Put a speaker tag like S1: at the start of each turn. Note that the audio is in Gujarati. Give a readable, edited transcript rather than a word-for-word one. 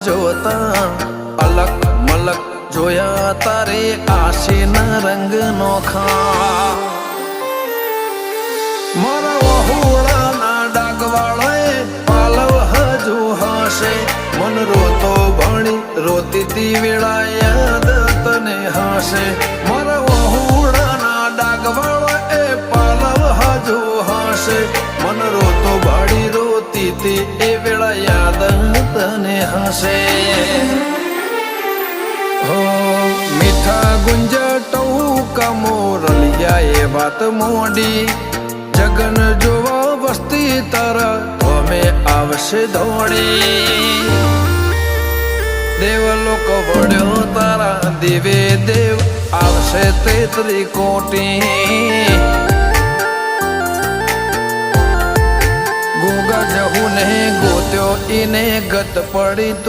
S1: જોતા અલક મલક જોયા તારે આશીના રંગ નોખા મારા વહુડાના ડાગવાળાએ પાલવ હજુ હશે મન રોતો ભણી રોતી તી વેળા યાદ તને હશે મારા વહુડાના ડાગવાળાએ પાલવ હજુ હશે મન રોતો ભાડી રોતી તી એ વેળા યાદ તને હશે હો મીઠા ગુંજટવું કમોરલિયા એ વાત મોડી જગન જોવા વસ્તી તારા અમે આવશે દોડી દેવલોક વળ્યો તારા દેવે દેવ આવશે તેત્રી કોટી ગોગા જહુ ને ગોત્યો ઈને ગત પડી